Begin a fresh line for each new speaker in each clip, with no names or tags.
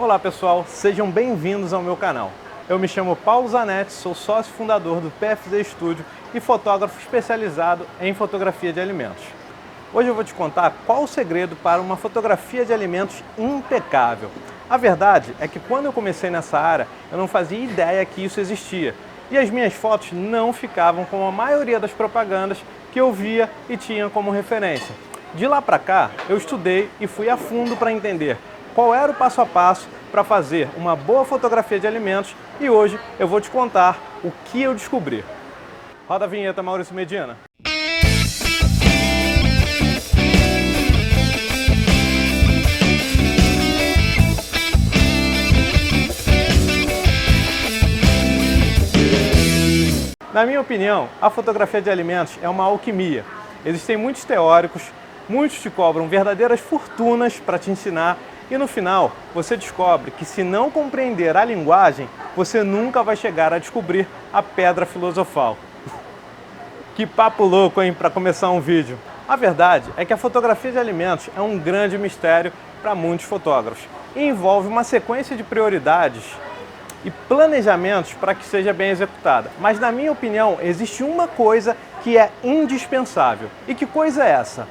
Olá pessoal, sejam bem-vindos ao meu canal. Eu me chamo Paulo Zanetti, sou sócio fundador do PFZ Studio e fotógrafo especializado em fotografia de alimentos. Hoje eu vou te contar qual o segredo para uma fotografia de alimentos impecável. A verdade é que quando eu comecei nessa área, eu não fazia ideia que isso existia. E as minhas fotos não ficavam como a maioria das propagandas que eu via e tinha como referência. De lá para cá, eu estudei e fui a fundo para entender qual era o passo a passo para fazer uma boa fotografia de alimentos e hoje eu vou te contar o que eu descobri. Roda a vinheta, Maurício Medina. Na minha opinião, a fotografia de alimentos é uma alquimia. Existem muitos teóricos, muitos te cobram verdadeiras fortunas para te ensinar e no final você descobre que se não compreender a linguagem, você nunca vai chegar a descobrir a pedra filosofal. Que papo louco, hein, para começar um vídeo. A verdade é que a fotografia de alimentos é um grande mistério para muitos fotógrafos e envolve uma sequência de prioridades e planejamentos para que seja bem executada. Mas na minha opinião, existe uma coisa que é indispensável. E que coisa é essa?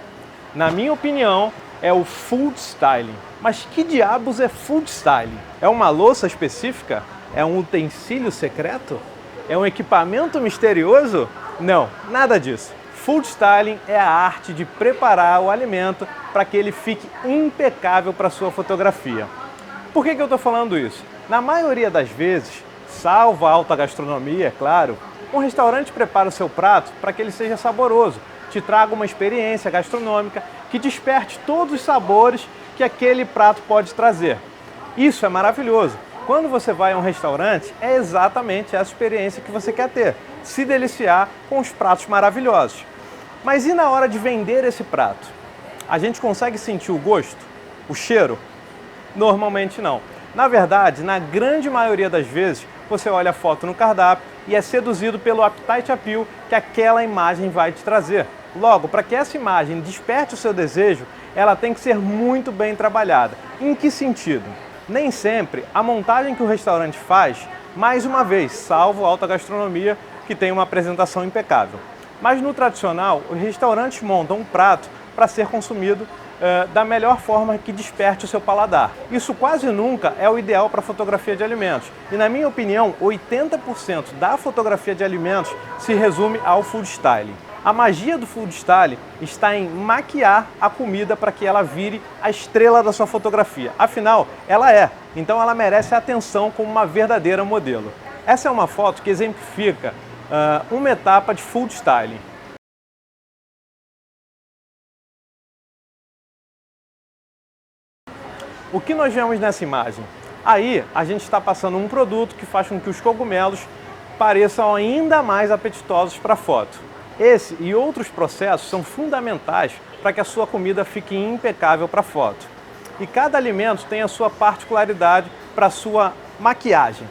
Na minha opinião, é o food styling. Mas que diabos é food styling? É uma louça específica? É um utensílio secreto? É um equipamento misterioso? Não, nada disso. Food styling é a arte de preparar o alimento para que ele fique impecável para a sua fotografia. Por que eu estou falando isso? Na maioria das vezes, salvo a alta gastronomia, é claro, um restaurante prepara o seu prato para que ele seja saboroso, te traga uma experiência gastronômica que desperte todos os sabores que aquele prato pode trazer. Isso é maravilhoso. Quando você vai a um restaurante, é exatamente essa experiência que você quer ter, se deliciar com os pratos maravilhosos. Mas e na hora de vender esse prato? A gente consegue sentir o gosto? O cheiro? Normalmente não. Na verdade, na grande maioria das vezes, você olha a foto no cardápio e é seduzido pelo appetite appeal que aquela imagem vai te trazer. Logo, para que essa imagem desperte o seu desejo, ela tem que ser muito bem trabalhada. Em que sentido? Nem sempre a montagem que o restaurante faz, mais uma vez, salvo alta gastronomia, que tem uma apresentação impecável. Mas no tradicional, os restaurantes montam um prato para ser consumido da melhor forma que desperte o seu paladar. Isso quase nunca é o ideal para fotografia de alimentos. E na minha opinião, 80% da fotografia de alimentos se resume ao food styling. A magia do food styling está em maquiar a comida para que ela vire a estrela da sua fotografia. Afinal, ela é. Então ela merece atenção como uma verdadeira modelo. Essa é uma foto que exemplifica uma etapa de food styling. O que nós vemos nessa imagem? Aí a gente está passando um produto que faz com que os cogumelos pareçam ainda mais apetitosos para a foto. Esse e outros processos são fundamentais para que a sua comida fique impecável para a foto. E cada alimento tem a sua particularidade para a sua maquiagem.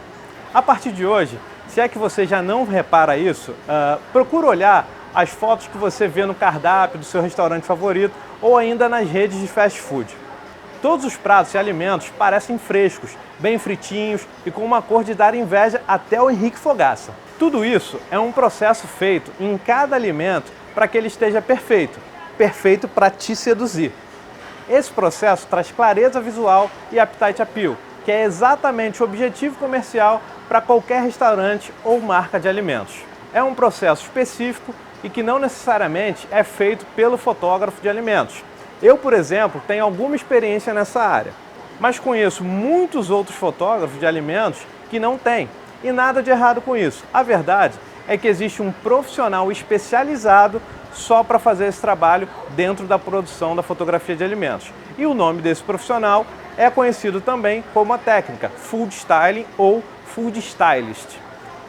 A partir de hoje, se é que você já não repara isso, procura olhar as fotos que você vê no cardápio do seu restaurante favorito ou ainda nas redes de fast food. Todos os pratos e alimentos parecem frescos, bem fritinhos e com uma cor de dar inveja até o Henrique Fogaça. Tudo isso é um processo feito em cada alimento para que ele esteja perfeito, perfeito para te seduzir. Esse processo traz clareza visual e appetite appeal, que é exatamente o objetivo comercial para qualquer restaurante ou marca de alimentos. É um processo específico e que não necessariamente é feito pelo fotógrafo de alimentos. Eu, por exemplo, tenho alguma experiência nessa área, mas conheço muitos outros fotógrafos de alimentos que não têm, e nada de errado com isso. A verdade é que existe um profissional especializado só para fazer esse trabalho dentro da produção da fotografia de alimentos. E o nome desse profissional é conhecido também como a técnica Food Styling ou Food Stylist,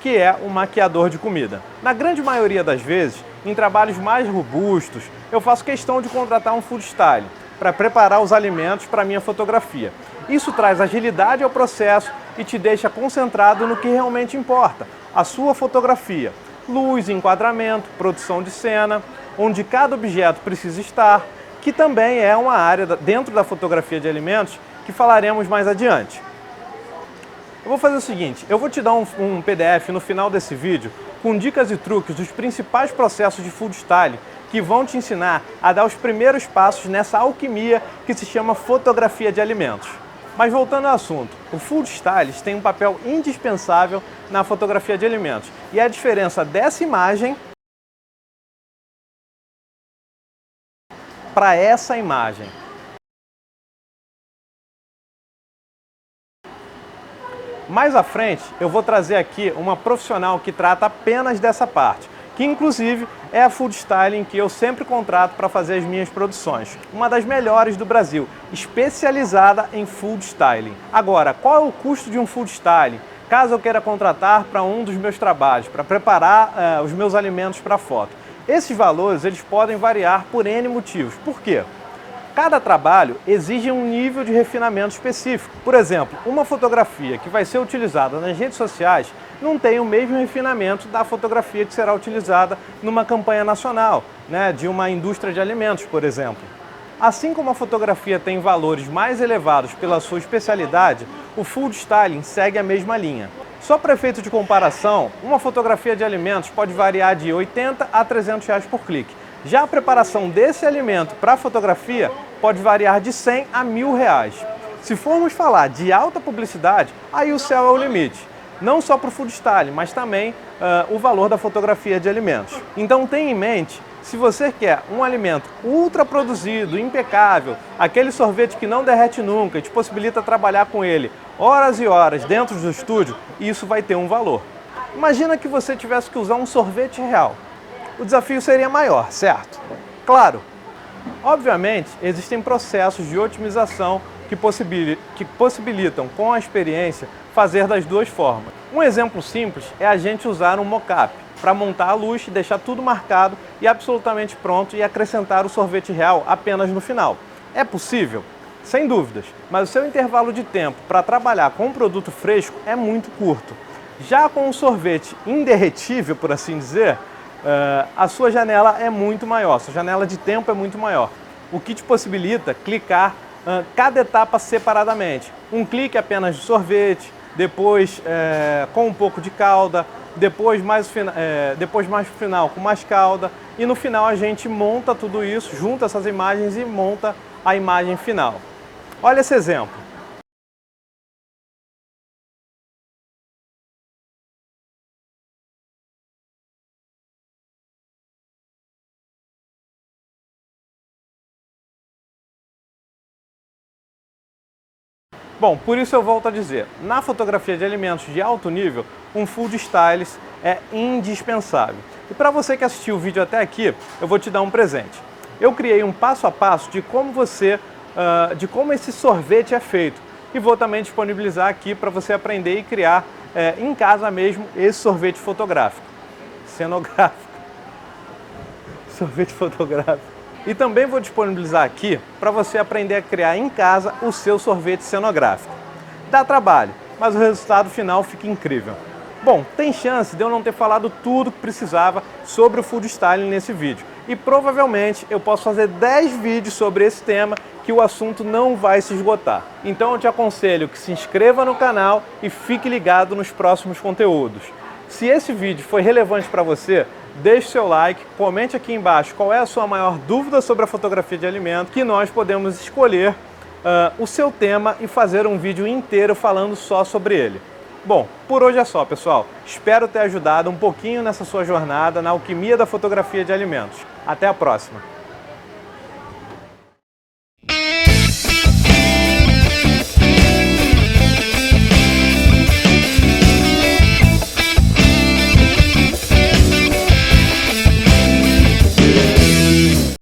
que é um maquiador de comida. Na grande maioria das vezes, em trabalhos mais robustos, eu faço questão de contratar um food styling para preparar os alimentos para minha fotografia. Isso traz agilidade ao processo e te deixa concentrado no que realmente importa, a sua fotografia. Luz, enquadramento, produção de cena, onde cada objeto precisa estar, que também é uma área dentro da fotografia de alimentos que falaremos mais adiante. Eu vou fazer o seguinte, eu vou te dar um PDF no final desse vídeo com dicas e truques dos principais processos de food styling que vão te ensinar a dar os primeiros passos nessa alquimia que se chama fotografia de alimentos. Mas voltando ao assunto, o food stylist tem um papel indispensável na fotografia de alimentos e a diferença dessa imagem para essa imagem. Mais à frente, eu vou trazer aqui uma profissional que trata apenas dessa parte, que inclusive é a food styling que eu sempre contrato para fazer as minhas produções. Uma das melhores do Brasil, especializada em food styling. Agora, qual é o custo de um food styling? Caso eu queira contratar para um dos meus trabalhos, para preparar os meus alimentos para foto. Esses valores eles podem variar por N motivos. Por quê? Cada trabalho exige um nível de refinamento específico. Por exemplo, uma fotografia que vai ser utilizada nas redes sociais não tem o mesmo refinamento da fotografia que será utilizada numa campanha nacional, de uma indústria de alimentos, por exemplo. Assim como a fotografia tem valores mais elevados pela sua especialidade, o food styling segue a mesma linha. Só para efeito de comparação, uma fotografia de alimentos pode variar de R$ 80 a R$ 300 por clique. Já a preparação desse alimento para fotografia pode variar de R$ 100 a R$ 1.000. Se formos falar de alta publicidade, aí o céu é o limite. Não só para o food styling, mas também o valor da fotografia de alimentos. Então tenha em mente, se você quer um alimento ultra produzido, impecável, aquele sorvete que não derrete nunca e te possibilita trabalhar com ele horas e horas dentro do estúdio, isso vai ter um valor. Imagina que você tivesse que usar um sorvete real. O desafio seria maior, certo? Claro, obviamente existem processos de otimização que possibilitam, com a experiência, fazer das duas formas. Um exemplo simples é a gente usar um mockup para montar a luz, deixar tudo marcado e absolutamente pronto e acrescentar o sorvete real apenas no final. É possível? Sem dúvidas, mas o seu intervalo de tempo para trabalhar com um produto fresco é muito curto. Já com um sorvete inderretível, por assim dizer, a sua janela é muito maior, sua janela de tempo é muito maior, o que te possibilita clicar cada etapa separadamente. Um clique apenas de sorvete, depois com um pouco de calda, depois mais final com mais calda e no final a gente monta tudo isso, junta essas imagens e monta a imagem final. Olha esse exemplo. Bom, por isso eu volto a dizer, na fotografia de alimentos de alto nível, um food stylist é indispensável. E para você que assistiu o vídeo até aqui, eu vou te dar um presente. Eu criei um passo a passo de como esse sorvete é feito e vou também disponibilizar aqui para você aprender e criar em casa mesmo esse sorvete fotográfico, cenográfico, sorvete fotográfico. E também vou disponibilizar aqui para você aprender a criar em casa o seu sorvete cenográfico. Dá trabalho, mas o resultado final fica incrível. Bom, tem chance de eu não ter falado tudo o que precisava sobre o food styling nesse vídeo. E provavelmente eu posso fazer 10 vídeos sobre esse tema que o assunto não vai se esgotar. Então eu te aconselho que se inscreva no canal e fique ligado nos próximos conteúdos. Se esse vídeo foi relevante para você, deixe seu like, comente aqui embaixo qual é a sua maior dúvida sobre a fotografia de alimento, que nós podemos escolher o seu tema e fazer um vídeo inteiro falando só sobre ele. Bom, por hoje é só, pessoal. Espero ter ajudado um pouquinho nessa sua jornada na alquimia da fotografia de alimentos. Até a próxima!